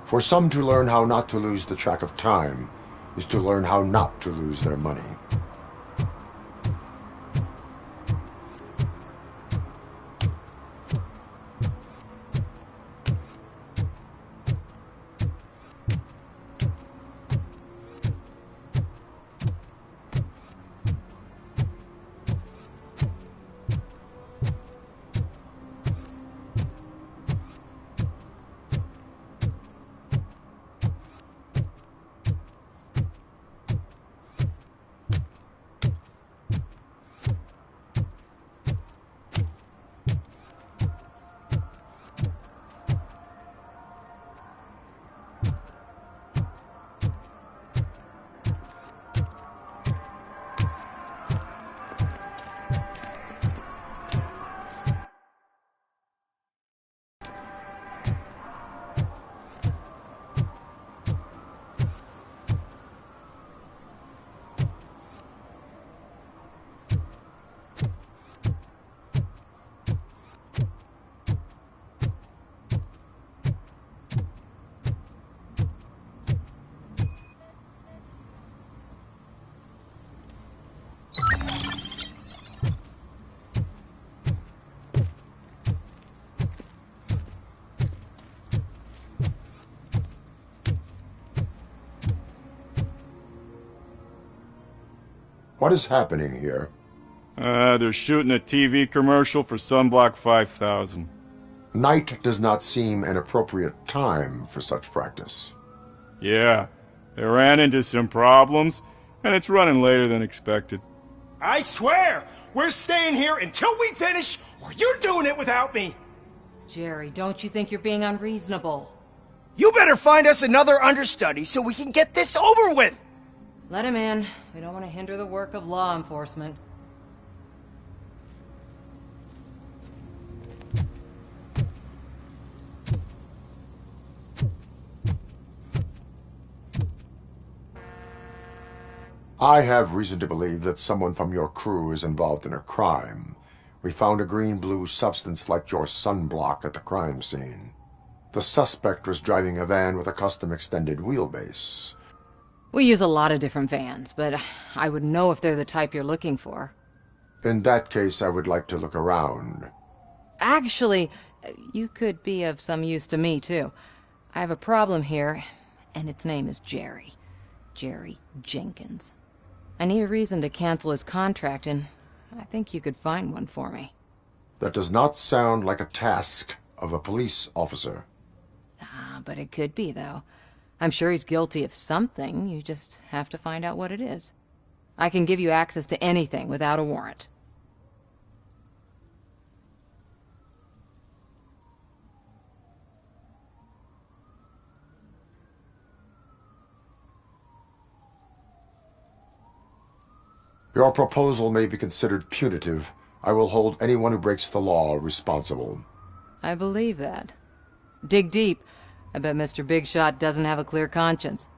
For some to learn how not to lose the track of time is to learn how not to lose their money. What is happening here? They're shooting a TV commercial for Sunblock 5000. Night does not seem an appropriate time for such practice. Yeah, they ran into some problems, and it's running later than expected. I swear, we're staying here until we finish, or you're doing it without me! Jerry, don't you think you're being unreasonable? You better find us another understudy so we can get this over with! Let him in. We don't want to hinder the work of law enforcement. I have reason to believe that someone from your crew is involved in a crime. We found a green-blue substance like your sunblock at the crime scene. The suspect was driving a van with a custom extended wheelbase. We use a lot of different vans, but I would know if they're the type you're looking for. In that case, I would like to look around. Actually, you could be of some use to me, too. I have a problem here, and its name is Jerry. Jerry Jenkins. I need a reason to cancel his contract, and I think you could find one for me. That does not sound like a task of a police officer. But it could be, though. I'm sure he's guilty of something. You just have to find out what it is. I can give you access to anything without a warrant. Your proposal may be considered punitive. I will hold anyone who breaks the law responsible. I believe that. Dig deep. I bet Mr. Big Shot doesn't have a clear conscience.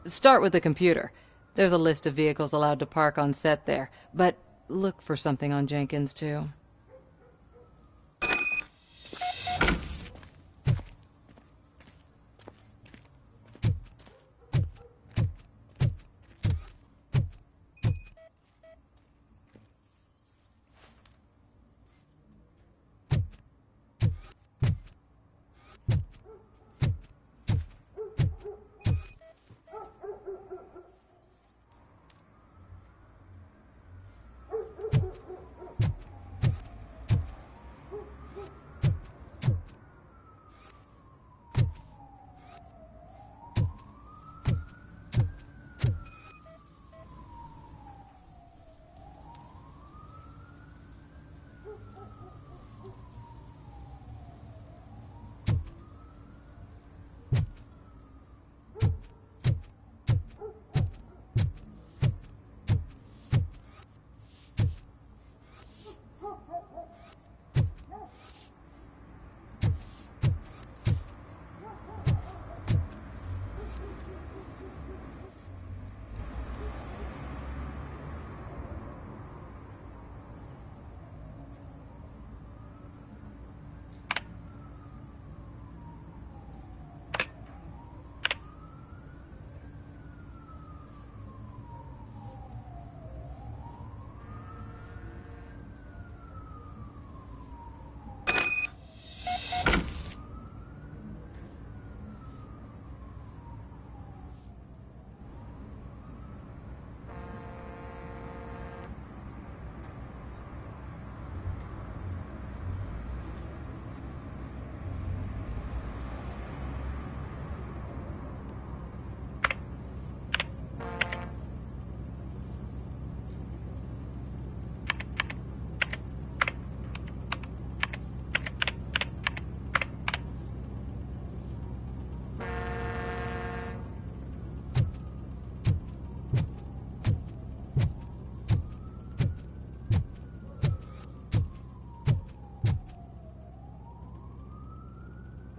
Start with the computer. There's a list of vehicles allowed to park on set there, but look for something on Jenkins, too.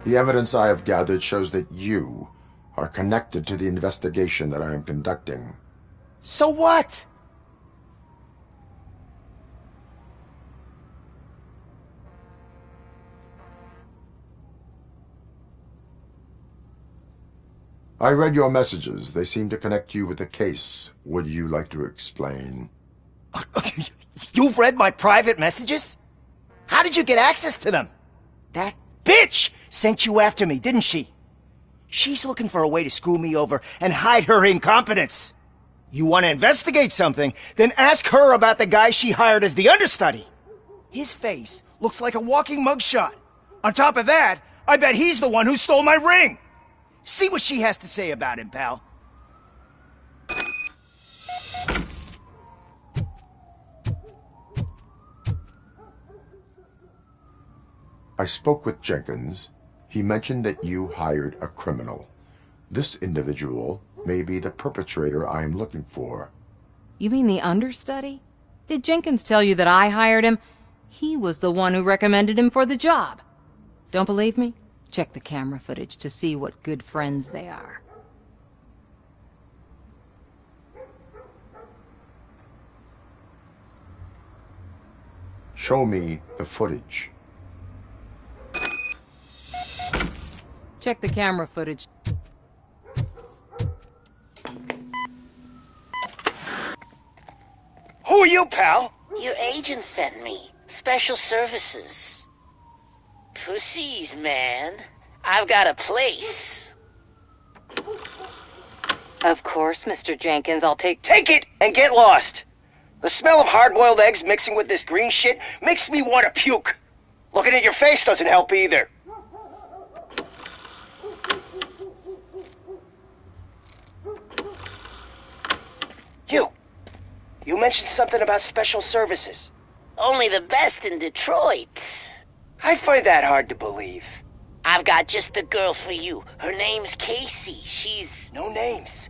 The evidence I have gathered shows that you are connected to the investigation that I am conducting. So what? I read your messages. They seem to connect you with the case. Would you like to explain? You've read my private messages? How did you get access to them? That bitch sent you after me, didn't she? She's looking for a way to screw me over and hide her incompetence. You want to investigate something, then ask her about the guy she hired as the understudy. His face looks like a walking mugshot. On top of that, I bet he's the one who stole my ring. See what she has to say about him, pal. I spoke with Jenkins. He mentioned that you hired a criminal. This individual may be the perpetrator I am looking for. You mean the understudy? Did Jenkins tell you that I hired him? He was the one who recommended him for the job. Don't believe me? Check the camera footage to see what good friends they are. Show me the footage. Check the camera footage. Who are you, pal? Your agent sent me. Special services. Pussies, man. I've got a place. Of course, Mr. Jenkins, I'll take... Take it and get lost. The smell of hard-boiled eggs mixing with this green shit makes me want to puke. Looking at your face doesn't help either. You mentioned something about special services. Only the best in Detroit. I find that hard to believe. I've got just the girl for you. Her name's Casey. She's... No names.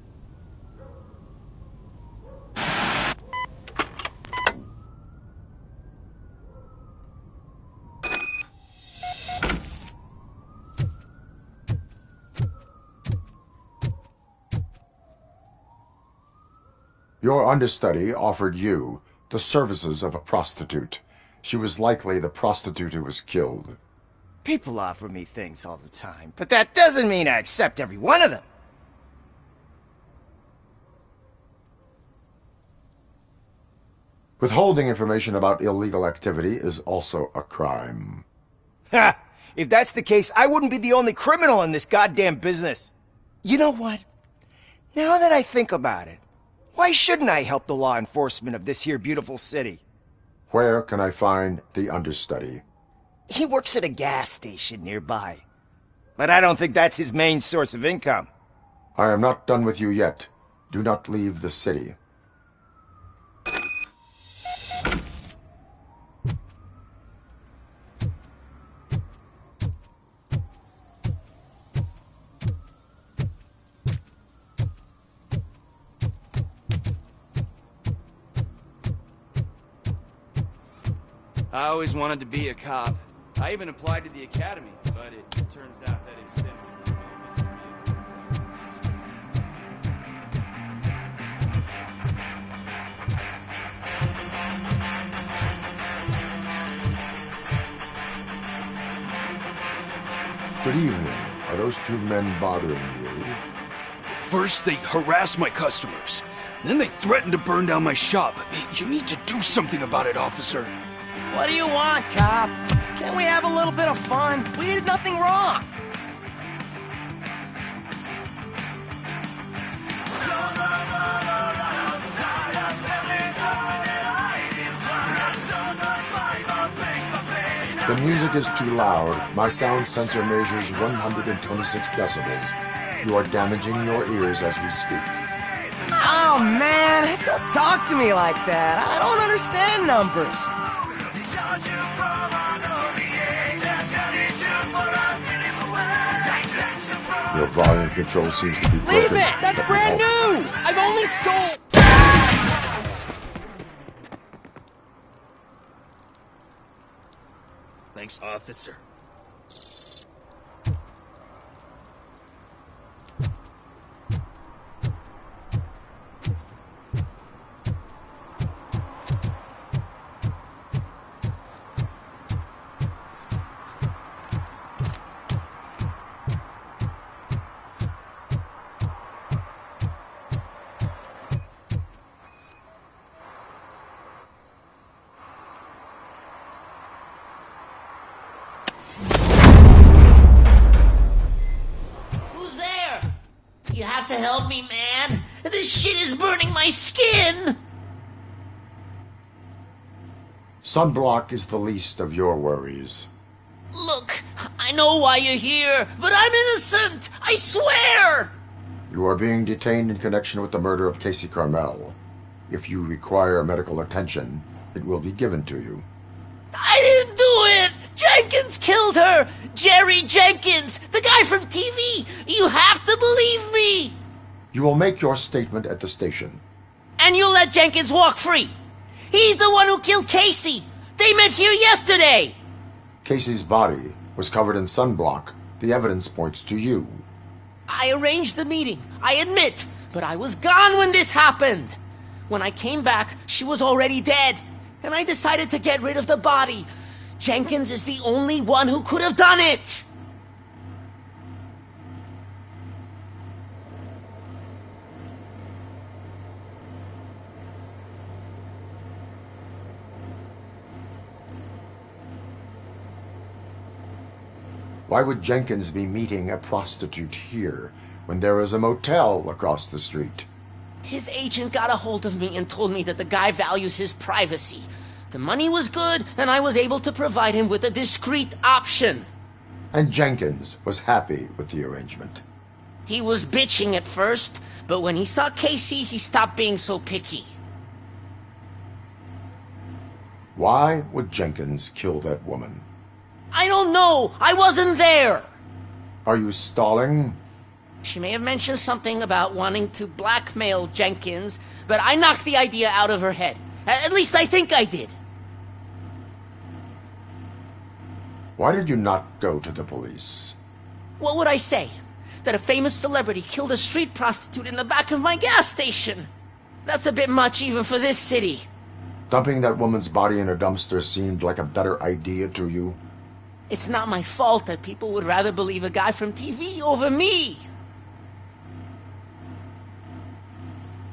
Your understudy offered you the services of a prostitute. She was likely the prostitute who was killed. People offer me things all the time, but that doesn't mean I accept every one of them. Withholding information about illegal activity is also a crime. Ha! If that's the case, I wouldn't be the only criminal in this goddamn business. You know what? Now that I think about it, why shouldn't I help the law enforcement of this here beautiful city? Where can I find the understudy? He works at a gas station nearby. But I don't think that's his main source of income. I am not done with you yet. Do not leave the city. I always wanted to be a cop. I even applied to the academy, but it turns out that extensive criminal history... Good evening. Are those two men bothering you? First, they harass my customers. Then they threaten to burn down my shop. You need to do something about it, officer. What do you want, cop? Can't we have a little bit of fun? We did nothing wrong. The music is too loud. My sound sensor measures 126 decibels. You are damaging your ears as we speak. Oh, man, don't talk to me like that. I don't understand numbers. Your volume control seems to be broken. Leave it! That's brand new! I've only stole... Thanks, officer. You have to help me, man. This shit is burning my skin. Sunblock is the least of your worries. Look, I know why you're here, but I'm innocent. I swear. You are being detained in connection with the murder of Casey Carmel. If you require medical attention, it will be given to you. I didn't do it! Jenkins killed her! Jerry Jenkins! The guy from TV! You have to believe me! You will make your statement at the station. And you'll let Jenkins walk free! He's the one who killed Casey! They met here yesterday! Casey's body was covered in sunblock. The evidence points to you. I arranged the meeting, I admit, but I was gone when this happened! When I came back, she was already dead, and I decided to get rid of the body. Jenkins is the only one who could have done it! Why would Jenkins be meeting a prostitute here when there is a motel across the street? His agent got a hold of me and told me that the guy values his privacy. The money was good, and I was able to provide him with a discreet option. And Jenkins was happy with the arrangement. He was bitching at first, but when he saw Casey, he stopped being so picky. Why would Jenkins kill that woman? I don't know! I wasn't there! Are you stalling? She may have mentioned something about wanting to blackmail Jenkins, but I knocked the idea out of her head. At least I think I did. Why did you not go to the police? What would I say? That a famous celebrity killed a street prostitute in the back of my gas station? That's a bit much even for this city. Dumping that woman's body in a dumpster seemed like a better idea to you? It's not my fault that people would rather believe a guy from TV over me.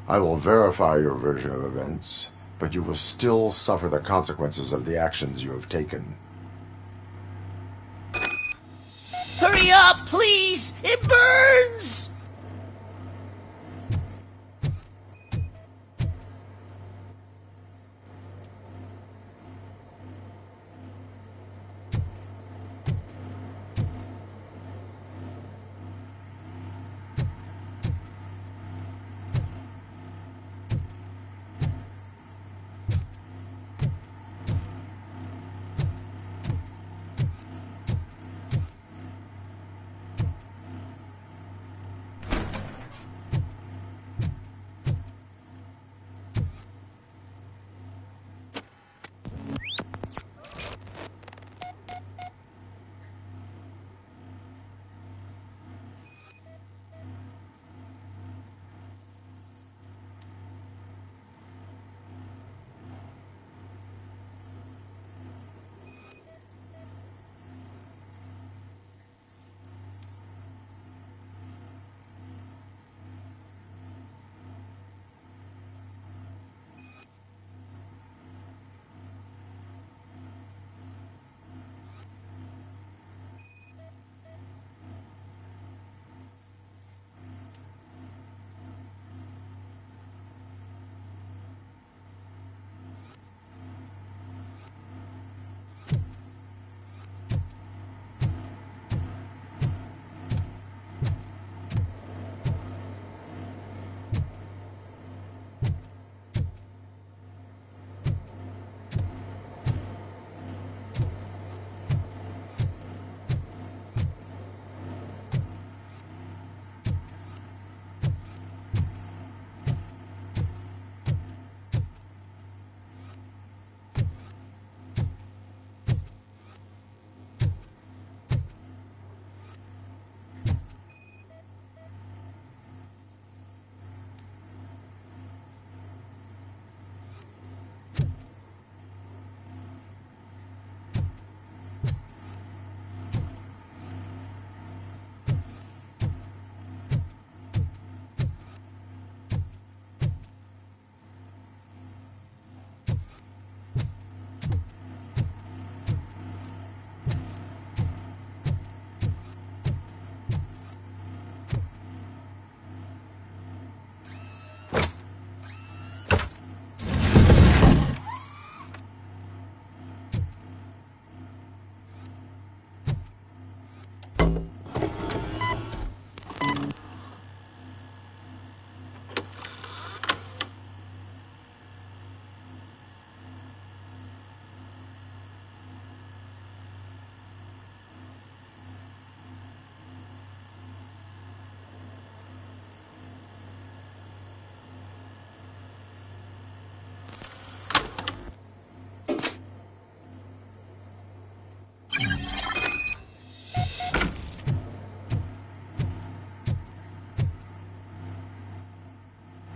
I will verify your version of events, but you will still suffer the consequences of the actions you have taken. Hurry up, please! It burns!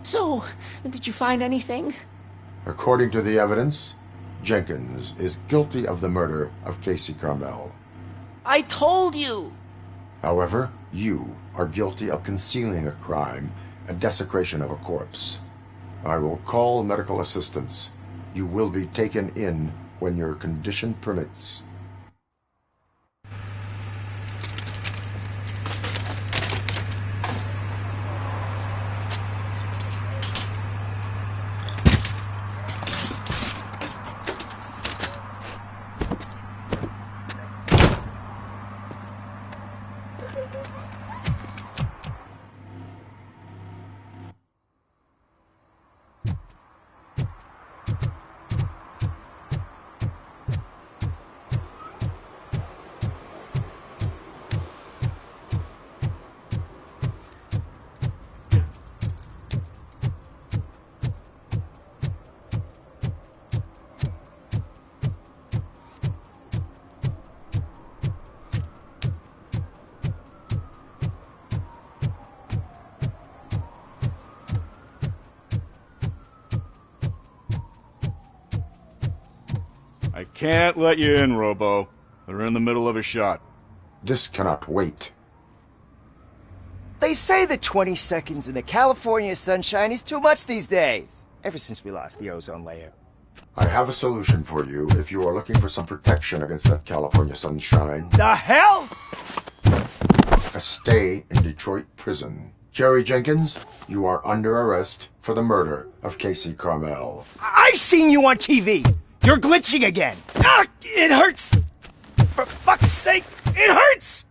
So, did you find anything? According to the evidence, Jenkins is guilty of the murder of Casey Carmel. I told you! However, you are guilty of concealing a crime and desecration of a corpse. I will call medical assistance. You will be taken in when your condition permits. I can't let you in, Robo. They're in the middle of a shot. This cannot wait. They say that 20 seconds in the California sunshine is too much these days. Ever since we lost the ozone layer. I have a solution for you if you are looking for some protection against that California sunshine. The hell? A stay in Detroit prison. Jerry Jenkins, you are under arrest for the murder of Casey Carmel. I seen you on TV. You're glitching again. Ah, it hurts. For fuck's sake, it hurts.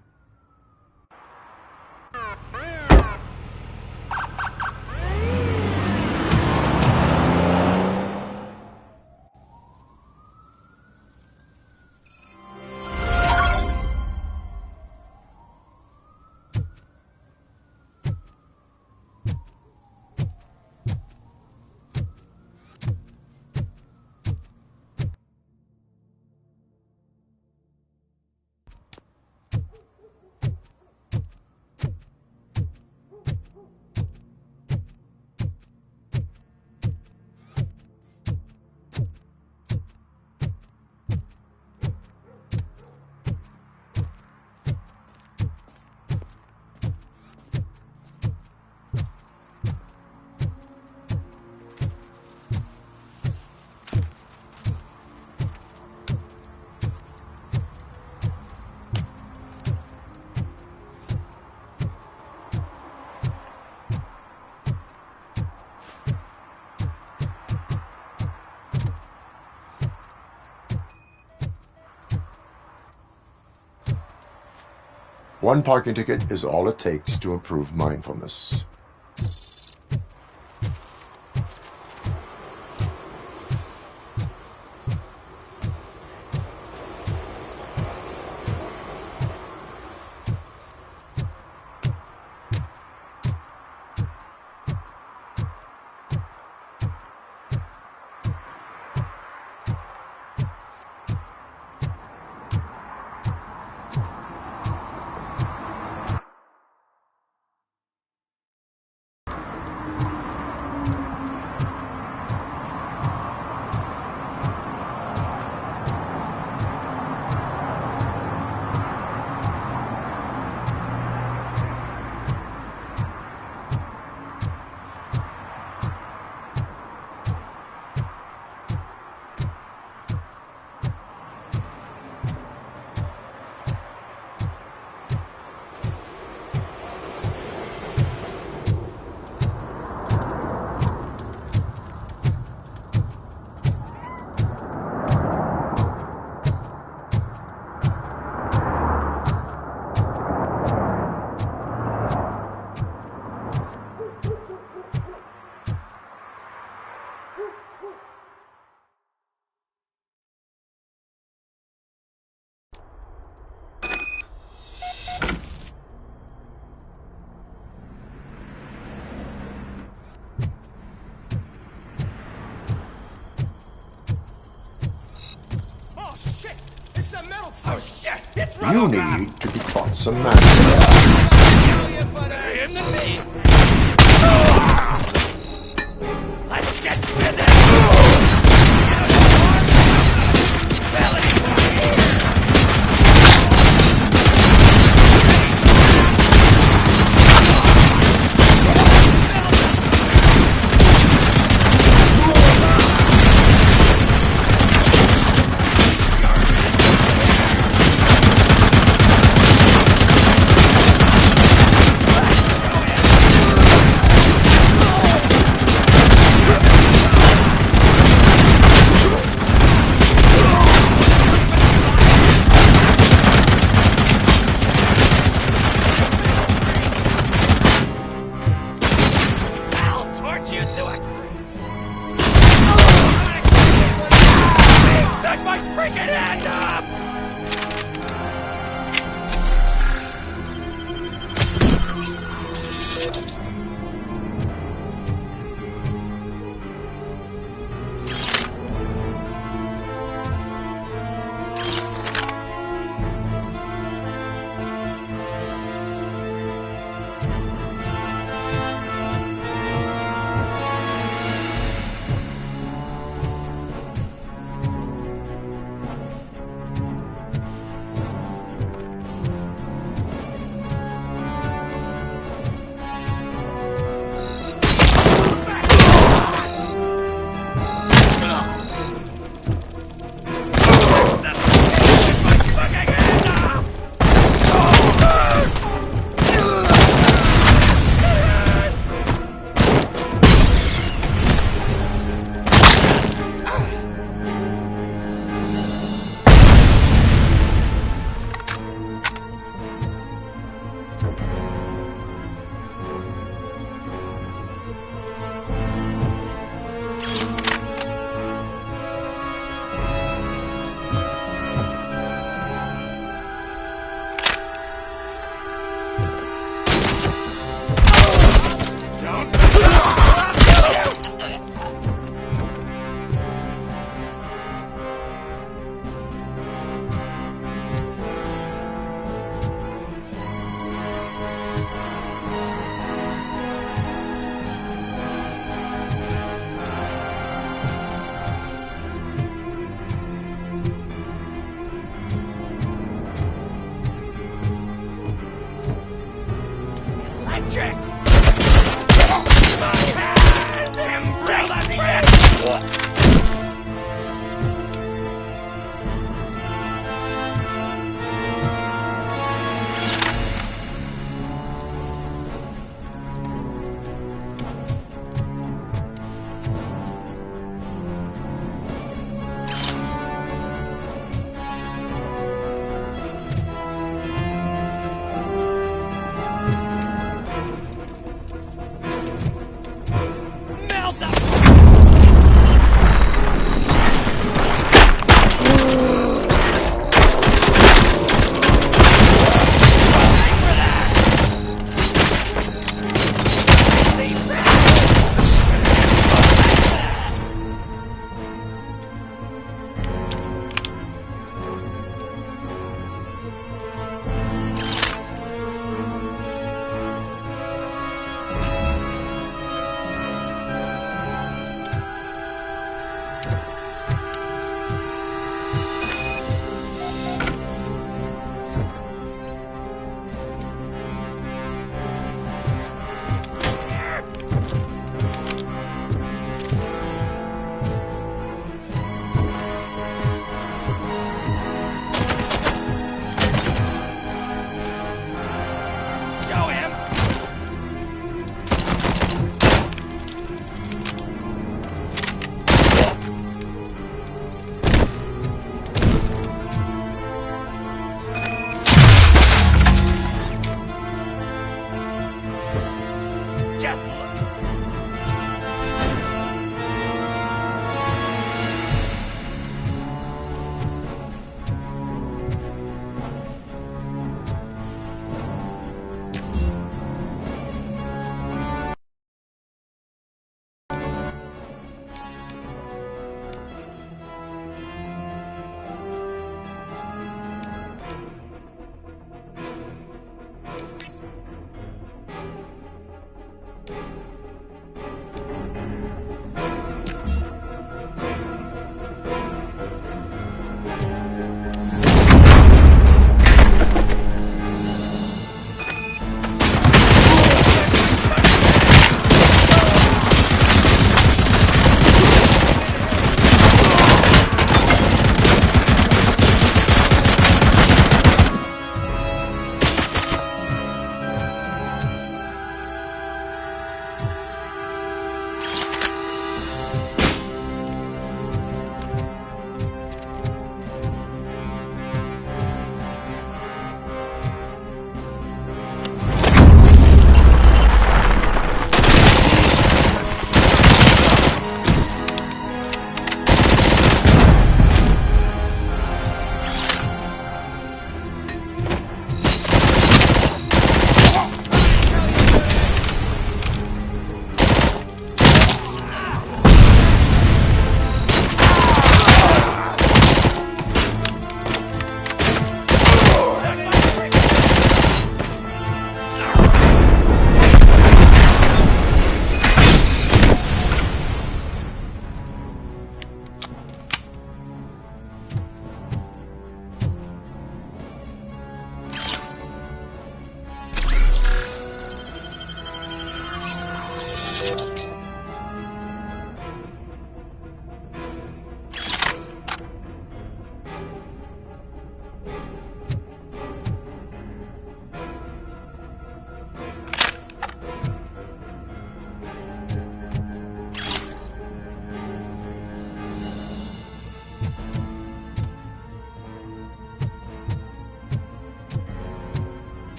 One parking ticket is all it takes to improve mindfulness. Oh shit! It's You RoboCop! need to be taught some manners. In the knee! Tricks! My hand! Embrace the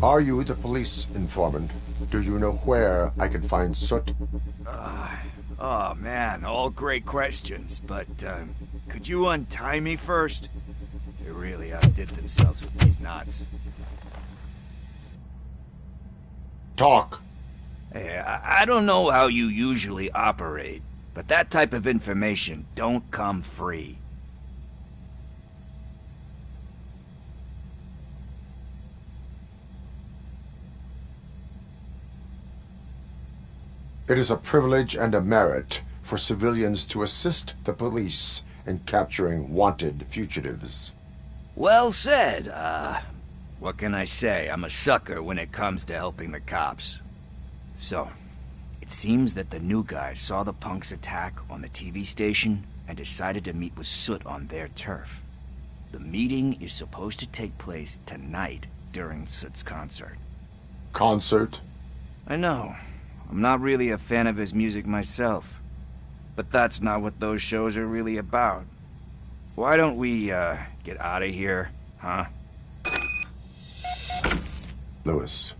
Are you the police informant? Do you know where I can find Soot? Oh man, all great questions, but could you untie me first? They really outdid themselves with these knots. Talk. Hey, I don't know how you usually operate, but that type of information don't come free. It is a privilege and a merit for civilians to assist the police in capturing wanted fugitives. Well said. What can I say? I'm a sucker when it comes to helping the cops. So, it seems that the new guy saw the punks attack on the TV station and decided to meet with Soot on their turf. The meeting is supposed to take place tonight during Soot's concert. Concert? I know. I'm not really a fan of his music myself. But that's not what those shows are really about. Why don't we, get out of here, huh? Lewis,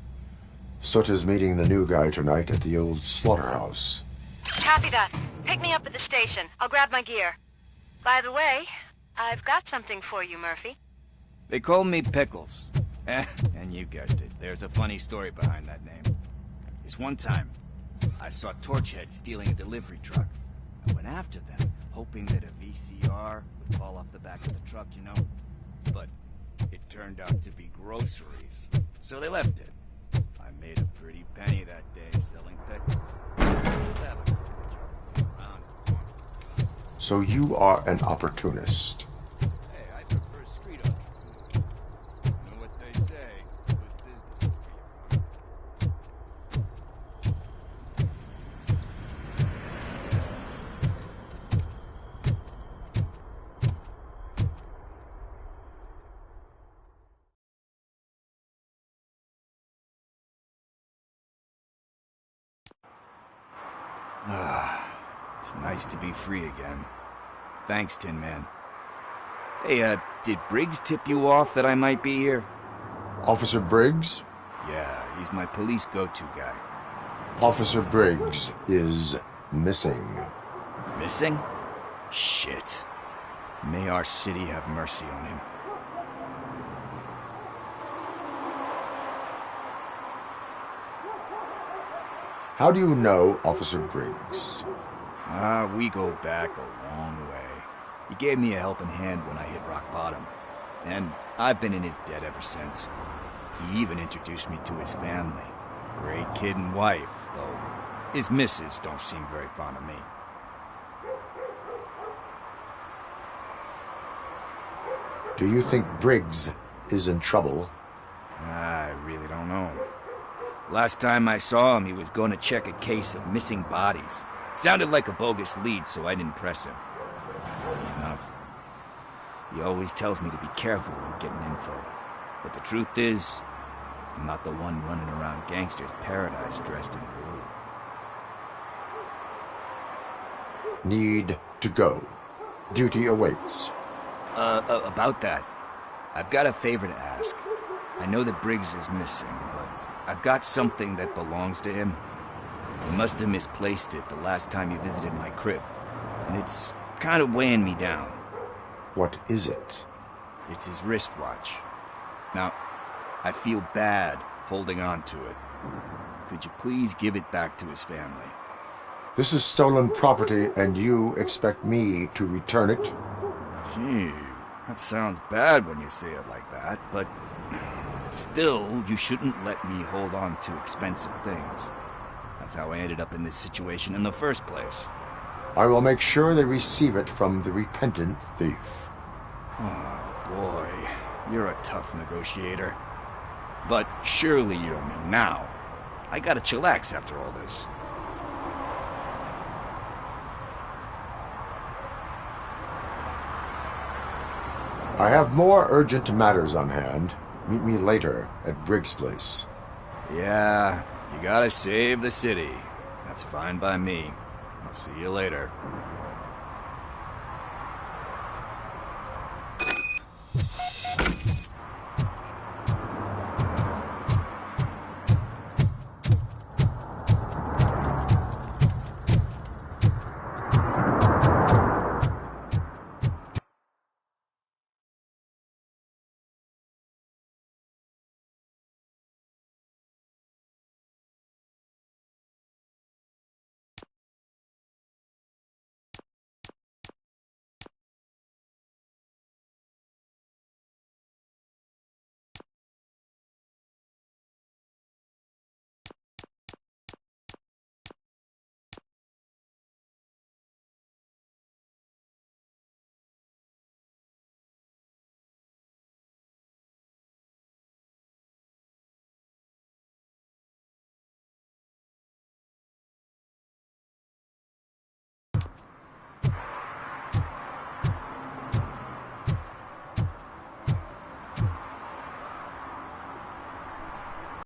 Soot is meeting the new guy tonight at the old slaughterhouse. Copy that. Pick me up at the station. I'll grab my gear. By the way, I've got something for you, Murphy. They call me Pickles. And you guessed it. There's a funny story behind that name. This one time, I saw Torchhead stealing a delivery truck. I went after them, hoping that a VCR would fall off the back of the truck, you know? But it turned out to be groceries. So they left it. I made a pretty penny that day selling pickles. So you are an opportunist. Hey, I prefer street entrepreneurs. You know what they say, good business is where you find it. It's nice to be free again. Thanks, Tin Man. Hey, did Briggs tip you off that I might be here? Officer Briggs? Yeah, he's my police go-to guy. Officer Briggs is missing. Missing? Shit. May our city have mercy on him. How do you know Officer Briggs? We go back a long way. He gave me a helping hand when I hit rock bottom. And I've been in his debt ever since. He even introduced me to his family. Great kid and wife, though his missus don't seem very fond of me. Do you think Briggs is in trouble? I really don't know. Last time I saw him, he was going to check a case of missing bodies. Sounded like a bogus lead, so I didn't press him. Funny enough. He always tells me to be careful when getting info. But the truth is, I'm not the one running around gangster's paradise dressed in blue. Need to go. Duty awaits. About that, I've got a favor to ask. I know that Briggs is missing, but I've got something that belongs to him. He must have misplaced it the last time he visited my crib, and it's kind of weighing me down. What is it? It's his wristwatch. Now, I feel bad holding on to it. Could you please give it back to his family? This is stolen property, and you expect me to return it? Gee, that sounds bad when you say it like that, but still, you shouldn't let me hold on to expensive things. That's how I ended up in this situation in the first place. I will make sure they receive it from the repentant thief. Oh, boy. You're a tough negotiator. But surely you don't mean now. I gotta chillax after all this. I have more urgent matters on hand. Meet me later at Briggs' place. Yeah, you gotta save the city. That's fine by me. I'll see you later.